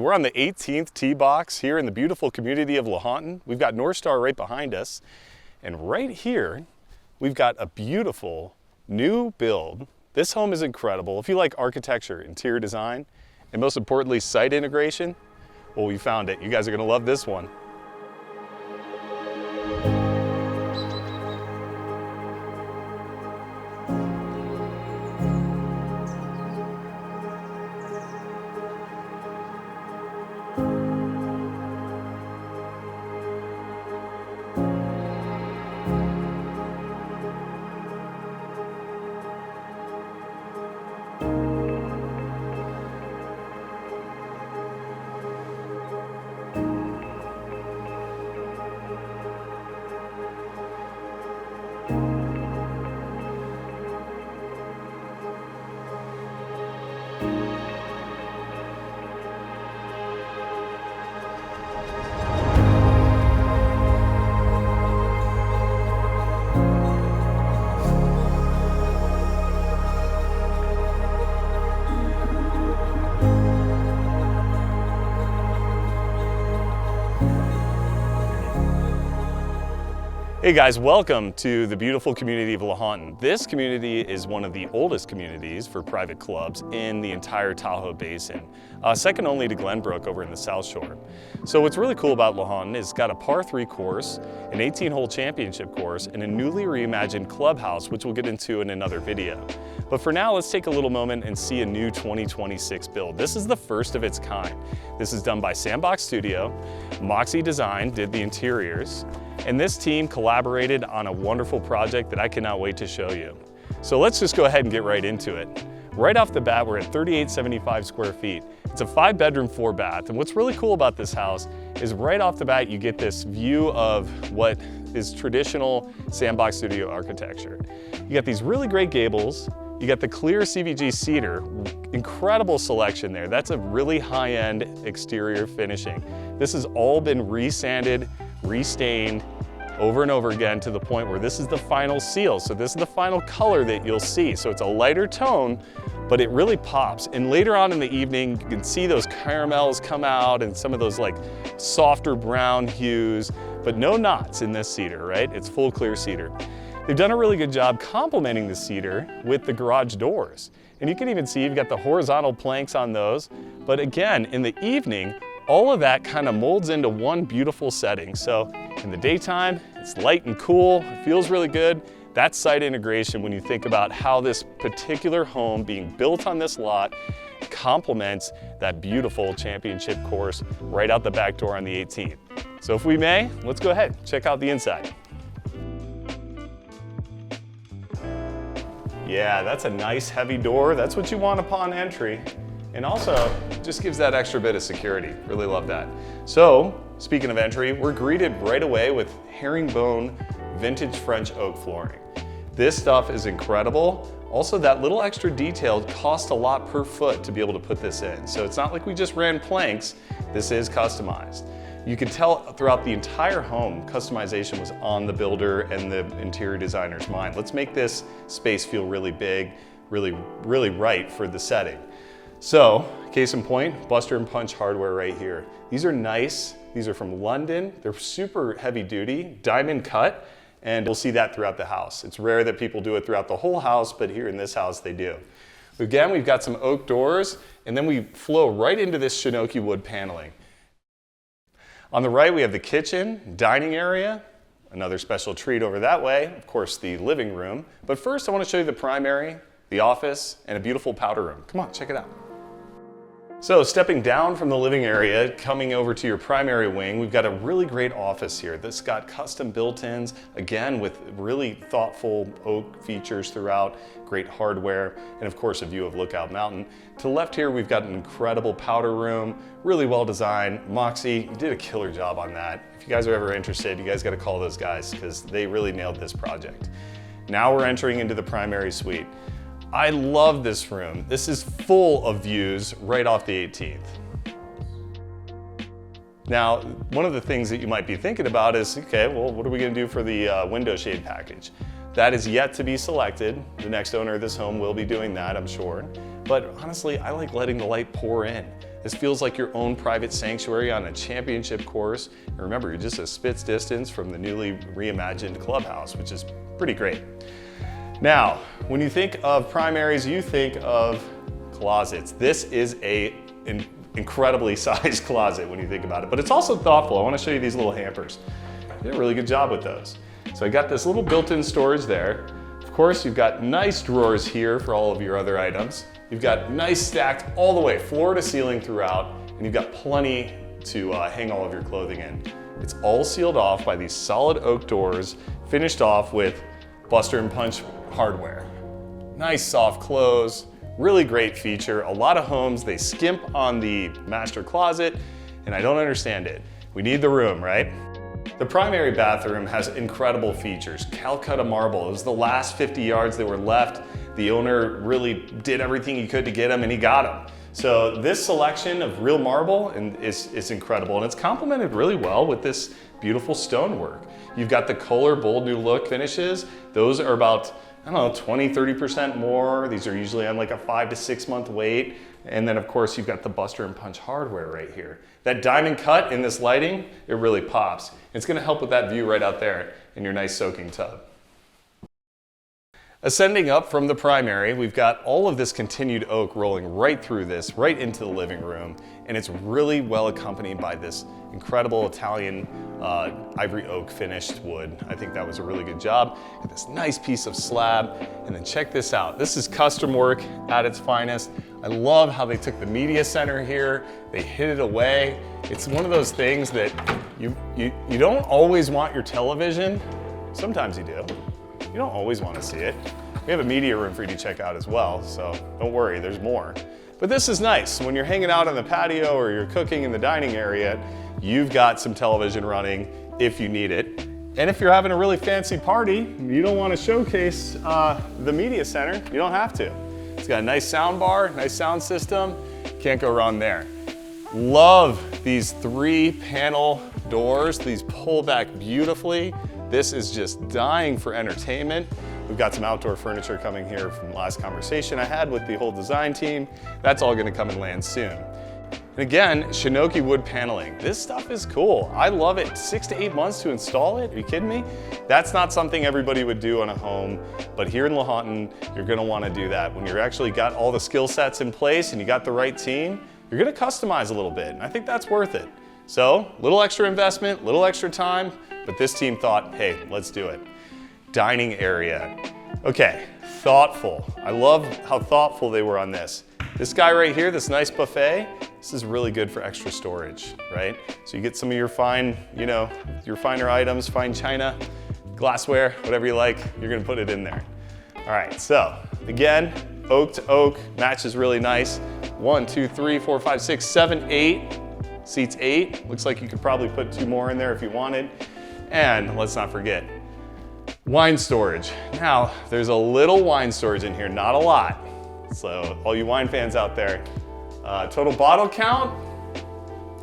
we're on the 18th tee box here in the beautiful community of Lahontan. We've got North Star right behind us. And right here, we've got a beautiful new build. This home is incredible. If you like architecture, interior design, and most importantly, site integration, well, we found it. You guys are gonna love this one. Hey guys, welcome to the beautiful community of Lahontan. This community is one of the oldest communities for private clubs in the entire Tahoe Basin, second only to Glenbrook over in the South Shore. So what's really cool about Lahontan is it's got a par 3 course, an 18-hole championship course, and a newly reimagined clubhouse, which we'll get into in another video. But for now, let's take a little moment and see a new 2026 build. This is the first of its kind. This is done by SandBox Studio. Moxie Design did the interiors. And this team collaborated on a wonderful project that I cannot wait to show you. So let's just go ahead and get right into it. Right off the bat, we're at 3,875 square feet. It's a 5-bedroom, 4-bath. And what's really cool about this house is right off the bat, you get this view of what is traditional SandBox Studio architecture. You got these really great gables. You got the clear CVG cedar, incredible selection there. That's a really high-end exterior finishing. This has all been resanded, restained over and over again to the point where this is the final seal. So this is the final color that you'll see. So it's a lighter tone, but it really pops. And later on in the evening, you can see those caramels come out and some of those like softer brown hues, but no knots in this cedar, right? It's full clear cedar. They've done a really good job complementing the cedar with the garage doors. And you can even see you've got the horizontal planks on those. But again, in the evening, all of that kind of molds into one beautiful setting. So in the daytime, it's light and cool, it feels really good. That's site integration when you think about how this particular home being built on this lot complements that beautiful championship course right out the back door on the 18th. So if we may, let's go ahead, check out the inside. Yeah, that's a nice heavy door. That's what you want upon entry. And also, just gives that extra bit of security. Really love that. So, speaking of entry, we're greeted right away with herringbone vintage French oak flooring. This stuff is incredible. Also, that little extra detail cost a lot per foot to be able to put this in. So it's not like we just ran planks, this is customized. You can tell throughout the entire home, customization was on the builder and the interior designer's mind. Let's make this space feel really big, really right for the setting. So, case in point, Buster and Punch hardware right here. These are nice, these are from London. They're super heavy duty, diamond cut, and we'll see that throughout the house. It's rare that people do it throughout the whole house, but here in this house they do. Again, we've got some oak doors, and then we flow right into this Shinnoki wood paneling. On the right, we have the kitchen, dining area, another special treat over that way, of course, the living room. But first, I want to show you the primary, the office, and a beautiful powder room. Come on, check it out. So stepping down from the living area, coming over to your primary wing, we've got a really great office here that's got custom built-ins, again with really thoughtful oak features throughout, great hardware, and of course a view of Lookout Mountain. To the left here, we've got an incredible powder room, really well designed. Moxie, you did a killer job on that. If you guys are ever interested, you guys got to call those guys because they really nailed this project. Now we're entering into the primary suite. I love this room. This is full of views right off the 18th. Now, one of the things that you might be thinking about is, okay, well, what are we gonna do for the window shade package? That is yet to be selected. The next owner of this home will be doing that, I'm sure. But honestly, I like letting the light pour in. This feels like your own private sanctuary on a championship course. And remember, you're just a spit's distance from the newly reimagined clubhouse, which is pretty great. Now, when you think of primaries, you think of closets. This is an incredibly sized closet when you think about it, but it's also thoughtful. I want to show you these little hampers. They did a really good job with those. So I got this little built-in storage there. Of course, you've got nice drawers here for all of your other items. You've got nice stacked all the way, floor to ceiling throughout, and you've got plenty to hang all of your clothing in. It's all sealed off by these solid oak doors, finished off with buster and punch hardware. Nice soft close, really great feature. A lot of homes, they skimp on the master closet, and I don't understand it. We need the room, right? The primary bathroom has incredible features. Calcutta marble, it was the last 50 yards that were left. The owner really did everything he could to get them, and he got them. So this selection of real marble is incredible, and it's complemented really well with this beautiful stonework. You've got the Kohler Bold New Look finishes. Those are about, I don't know, 20, 30% more. These are usually on like a 5 to 6 month wait. And then of course you've got the buster and punch hardware right here. That diamond cut in this lighting, it really pops. It's gonna help with that view right out there in your nice soaking tub. Ascending up from the primary, we've got all of this continued oak rolling right through this, right into the living room. And it's really well accompanied by this incredible Italian ivory oak finished wood. I think that was a really good job. And this nice piece of slab. And then check this out. This is custom work at its finest. I love how they took the media center here. They hid it away. It's one of those things that you don't always want your television. Sometimes you do. You don't always want to see it. We have a media room for you to check out as well, so don't worry, there's more. But this is nice. When you're hanging out on the patio or you're cooking in the dining area, you've got some television running if you need it. And if you're having a really fancy party, you don't want to showcase the media center, you don't have to. It's got a nice sound bar, nice sound system, can't go wrong there. Love these 3-panel doors. These pull back beautifully. This is just dying for entertainment. We've got some outdoor furniture coming here from the last conversation I had with the whole design team. That's all gonna come and land soon. And again, Shinnoki wood paneling. This stuff is cool. I love it. 6 to 8 months to install it? Are you kidding me? That's not something everybody would do on a home, but here in Lahontan, you're gonna wanna do that. When you're actually got all the skill sets in place and you got the right team, you're gonna customize a little bit, and I think that's worth it. So, little extra investment, little extra time, but this team thought, hey, let's do it. Dining area. Okay, thoughtful. I love how thoughtful they were on this. This guy right here, this nice buffet, this is really good for extra storage, right? So you get some of your fine, your finer items, fine china, glassware, whatever you like, you're gonna put it in there. All right, so again, oak to oak, matches really nice. 1, 2, 3, 4, 5, 6, 7, 8. Seats 8. Looks like you could probably put 2 more in there if you wanted. And let's not forget, wine storage. Now, there's a little wine storage in here, not a lot. So all you wine fans out there, total bottle count,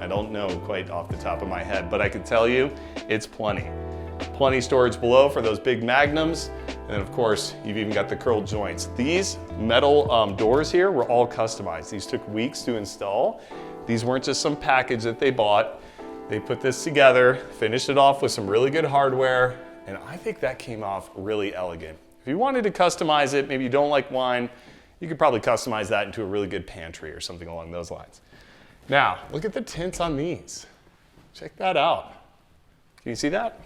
I don't know quite off the top of my head, but I can tell you it's plenty. Plenty storage below for those big magnums. And then of course, you've even got the curled joints. These metal doors here were all customized. These took weeks to install. These weren't just some package that they bought. They put this together, finished it off with some really good hardware, and I think that came off really elegant. If you wanted to customize it, maybe you don't like wine, you could probably customize that into a really good pantry or something along those lines. Now, look at the tints on these. Check that out. Can you see that?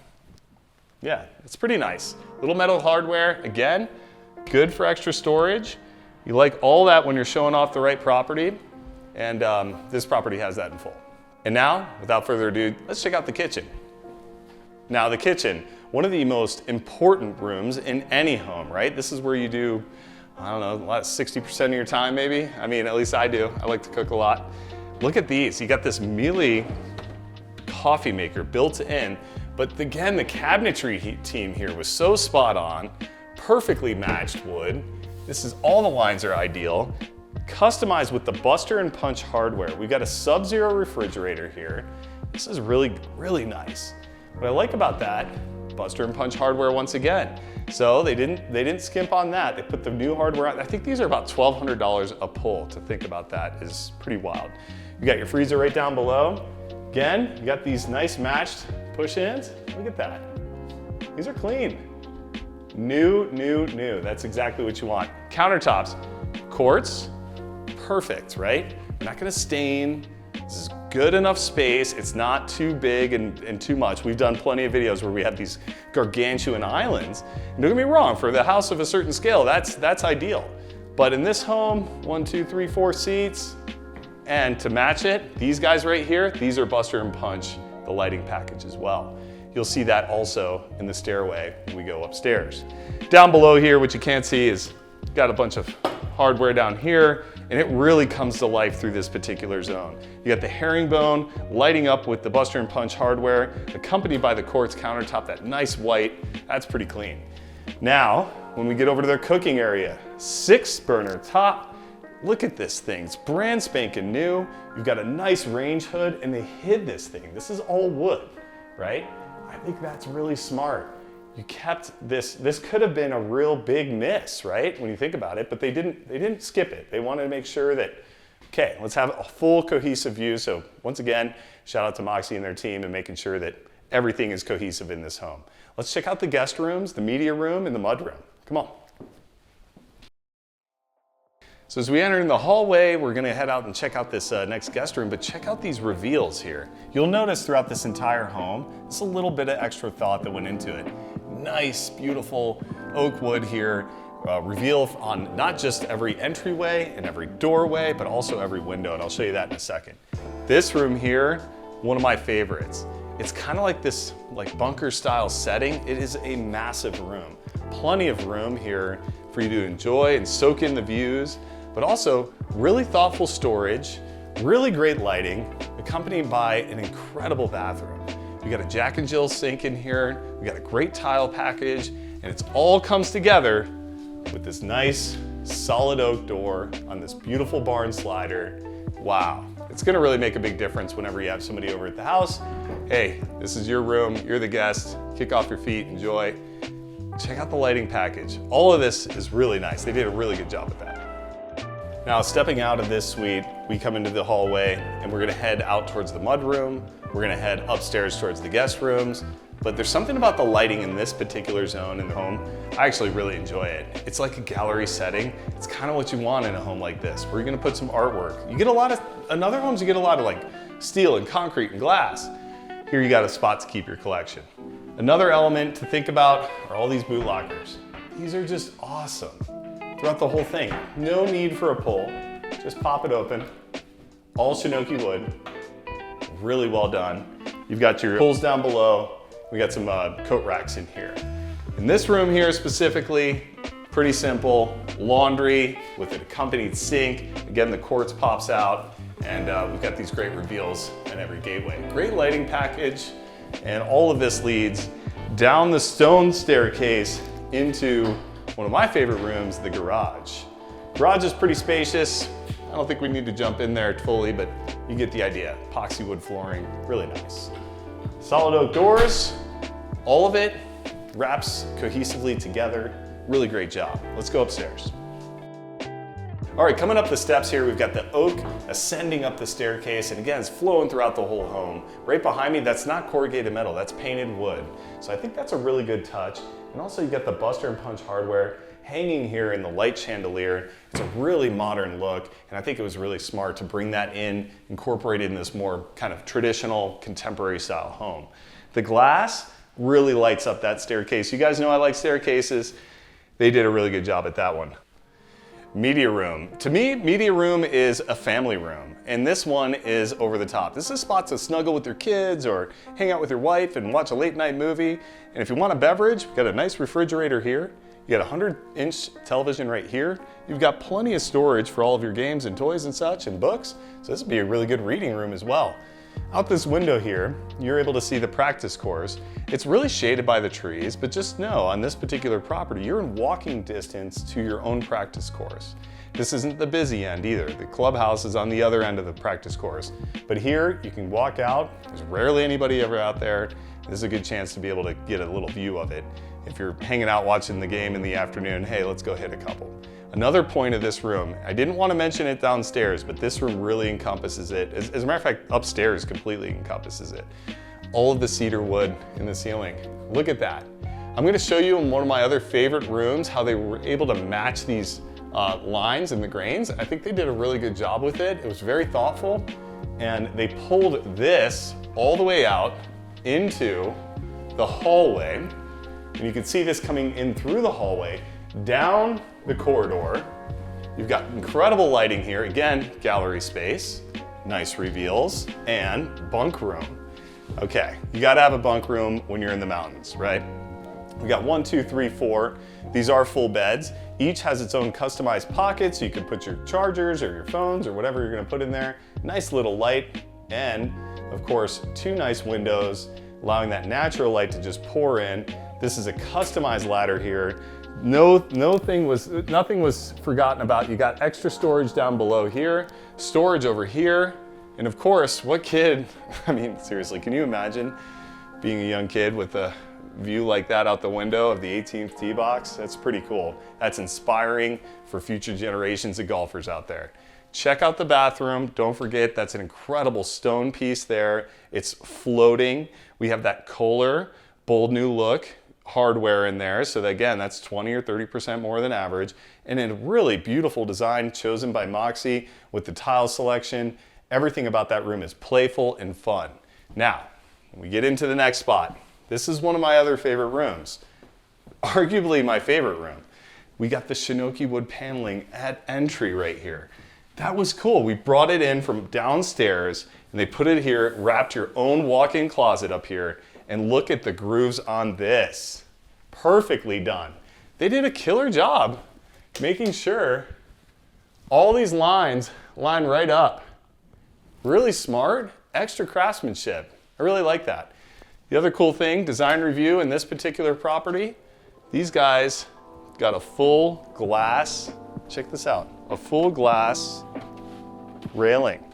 Yeah, it's pretty nice. Little metal hardware, again, good for extra storage. You like all that when you're showing off the right property, and this property has that in full. And now, without further ado, let's check out the kitchen. Now the kitchen, one of the most important rooms in any home, right? This is where you do, I don't know, 60% of your time maybe. I mean, at least I do. I like to cook a lot. Look at these. You got this Miele coffee maker built in, but again, the cabinetry team here was so spot on, perfectly matched wood. This is, all the lines are ideal. Customized with the buster and punch hardware. We've got a Sub-Zero refrigerator here. This is really, really nice. What I like about that, buster and punch hardware once again. So they didn't skimp on that. They put the new hardware on. I think these are about $1,200 a pull. To think about that is pretty wild. You got your freezer right down below. Again, you got these nice matched push-ins. Look at that. These are clean. New, new, new. That's exactly what you want. Countertops, quartz, perfect, right? We're not gonna stain. This is good enough space. It's not too big and too much. We've done plenty of videos where we have these gargantuan islands. And don't get me wrong, for the house of a certain scale, that's ideal. But in this home, 1, 2, 3, 4 seats, and to match it, these guys right here, these are Buster and Punch, the lighting package as well. You'll see that also in the stairway when we go upstairs. Down below here, what you can't see is got a bunch of hardware down here, and it really comes to life through this particular zone. You got the herringbone lighting up with the Buster and Punch hardware, accompanied by the quartz countertop, that nice white. That's pretty clean. Now, when we get over to their cooking area, 6-burner top. Look at this thing, it's brand spanking new. You've got a nice range hood, and they hid this thing. This is all wood, right? I think that's really smart. You kept this could have been a real big miss, right? When you think about it, but they didn't skip it. They wanted to make sure that, okay, let's have a full cohesive view. So once again, shout out to Moxie and their team and making sure that everything is cohesive in this home. Let's check out the guest rooms, the media room, and the mudroom. Come on. So as we enter in the hallway, we're gonna head out and check out this next guest room, but check out these reveals here. You'll notice throughout this entire home, there's a little bit of extra thought that went into it. Nice, beautiful oak wood here. Reveal on not just every entryway and every doorway, but also every window, and I'll show you that in a second. This room here, one of my favorites. It's kind of like this bunker style setting. It is a massive room. Plenty of room here for you to enjoy and soak in the views, but also really thoughtful storage, really great lighting, accompanied by an incredible bathroom. We got a Jack and Jill sink in here, we got a great tile package, and it all comes together with this nice solid oak door on this beautiful barn slider. Wow, it's gonna really make a big difference whenever you have somebody over at the house. Hey, this is your room, you're the guest, kick off your feet, enjoy. Check out the lighting package. All of this is really nice. They did a really good job with that. Now, stepping out of this suite, we come into the hallway and we're gonna head out towards the mudroom. We're gonna head upstairs towards the guest rooms. But there's something about the lighting in this particular zone in the home. I actually really enjoy it. It's like a gallery setting. It's kind of what you want in a home like this, where you're gonna put some artwork. You get a lot of, in other homes, you get a lot of like steel and concrete and glass. Here you got a spot to keep your collection. Another element to think about are all these boot lockers. These are just awesome throughout the whole thing. No need for a pull, just pop it open. All Shinnoki wood, really well done. You've got your pulls down below. We got some coat racks in here. In this room here specifically, pretty simple, laundry with an accompanied sink. Again, the quartz pops out, and we've got these great reveals in every gateway. Great lighting package, and all of this leads down the stone staircase into one of my favorite rooms, the garage. Garage is pretty spacious. I don't think we need to jump in there fully, but you get the idea. Epoxy wood flooring, really nice. Solid oak doors, all of it wraps cohesively together. Really great job. Let's go upstairs. All right, coming up the steps here, we've got the oak ascending up the staircase, and again, it's flowing throughout the whole home. Right behind me, that's not corrugated metal, that's painted wood. So I think that's a really good touch. And also you got the Buster and Punch hardware hanging here in the light chandelier. It's a really modern look, and I think it was really smart to bring that in, incorporate it in this more kind of traditional contemporary style home. The glass really lights up that staircase. You guys know I like staircases. They did a really good job at that one. Media room. To me, media room is a family room, and this one is over the top. This is a spot to snuggle with your kids or hang out with your wife and watch a late night movie. And if you want a beverage, we've got a nice refrigerator here. You got a 100-inch television right here. You've got plenty of storage for all of your games and toys and such and books. So this would be a really good reading room as well. Out this window here, you're able to see the practice course. It's really shaded by the trees, but just know on this particular property, you're in walking distance to your own practice course. This isn't the busy end either. The clubhouse is on the other end of the practice course. But here, you can walk out. There's rarely anybody ever out there. This is a good chance to be able to get a little view of it. If you're hanging out watching the game in the afternoon, hey, let's go hit a couple. Another point of this room, I didn't want to mention it downstairs, but this room really encompasses it. As a matter of fact, upstairs completely encompasses it. All of the cedar wood in the ceiling. Look at that. I'm going to show you in one of my other favorite rooms how they were able to match these lines and the grains. I think they did a really good job with it. It was very thoughtful, and they pulled this all the way out into the hallway. And you can see this coming in through the hallway, down the corridor. You've got incredible lighting here. Again, gallery space, nice reveals, and bunk room. Okay, you gotta have a bunk room when you're in the mountains, right? We got 1, 2, 3, 4. These are full beds. Each has its own customized pockets, so you can put your chargers or your phones or whatever you're gonna put in there. Nice little light, and of course, 2 nice windows, allowing that natural light to just pour in. This is a customized ladder here. Nothing was forgotten about. You got extra storage down below here, storage over here, and of course, what kid, I mean, seriously, can you imagine being a young kid with a view like that out the window of the 18th tee box? That's pretty cool. That's inspiring for future generations of golfers out there. Check out the bathroom. Don't forget, that's an incredible stone piece there. It's floating. We have that Kohler bold new look hardware in there. So that, again, that's 20 or 30% more than average. And a really beautiful design chosen by Moxie with the tile selection. Everything about that room is playful and fun. Now, when we get into the next spot, this is one of my other favorite rooms. Arguably my favorite room. We got the Shinnoki wood paneling at entry right here. That was cool. We brought it in from downstairs and they put it here, wrapped your own walk-in closet up here, and look at the grooves on this. Perfectly done. They did a killer job making sure all these lines line right up. Really smart, extra craftsmanship. I really like that. The other cool thing, design review in this particular property, these guys got a full glass, check this out, a full glass railing.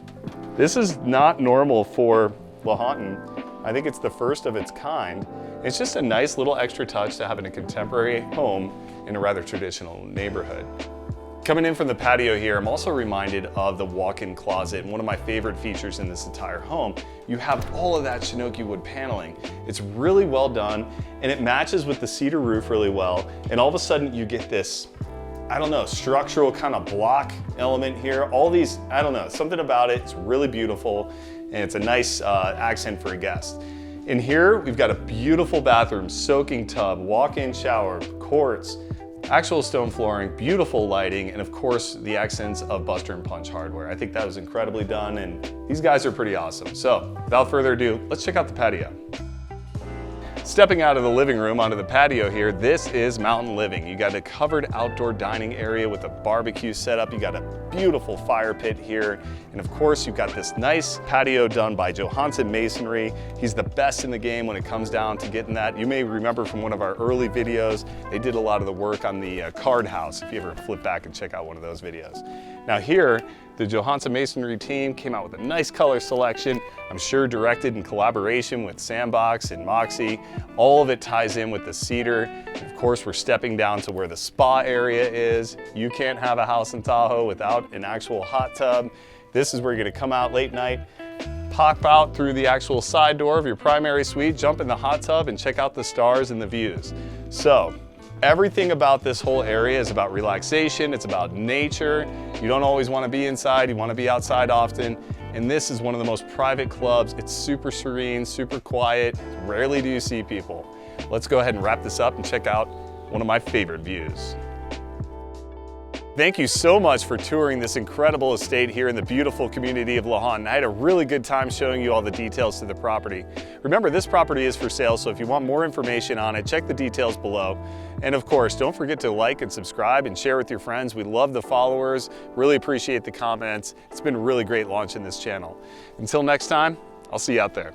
This is not normal for Lahontan. I think it's the first of its kind. It's just a nice little extra touch to having a contemporary home in a rather traditional neighborhood. Coming in from the patio here, I'm also reminded of the walk-in closet, and one of my favorite features in this entire home. You have all of that Shinnoki wood paneling. It's really well done, and it matches with the cedar roof really well, and all of a sudden you get this, I don't know, structural kind of block element here. All these, I don't know, something about it, it's really beautiful, and it's a nice accent for a guest. In here, we've got a beautiful bathroom, soaking tub, walk-in shower, quartz, actual stone flooring, beautiful lighting, and of course, the accents of Buster and Punch hardware. I think that was incredibly done, and these guys are pretty awesome. So, without further ado, let's check out the patio. Stepping out of the living room onto the patio here, this is mountain living. You got a covered outdoor dining area with a barbecue setup. You got a beautiful fire pit here. And of course, you've got this nice patio done by Johannsen Masonry. He's the best in the game when it comes down to getting that. You may remember from one of our early videos, they did a lot of the work on the card house, if you ever flip back and check out one of those videos. Now here, the Johannsen Masonry team came out with a nice color selection. I'm sure directed in collaboration with SandBox and Moxie. All of it ties in with the cedar. And of course, we're stepping down to where the spa area is. You can't have a house in Tahoe without an actual hot tub. This is where you're gonna come out late night, pop out through the actual side door of your primary suite, jump in the hot tub, and check out the stars and the views. So, everything about this whole area is about relaxation, it's about nature. You don't always want to be inside, you want to be outside often. And this is one of the most private clubs. It's super serene, super quiet. Rarely do you see people. Let's go ahead and wrap this up and check out one of my favorite views. Thank you so much for touring this incredible estate here in the beautiful community of Lahontan. I had a really good time showing you all the details to the property. Remember, this property is for sale, so if you want more information on it, check the details below. And of course, don't forget to like and subscribe and share with your friends. We love the followers, really appreciate the comments. It's been really great launching this channel. Until next time, I'll see you out there.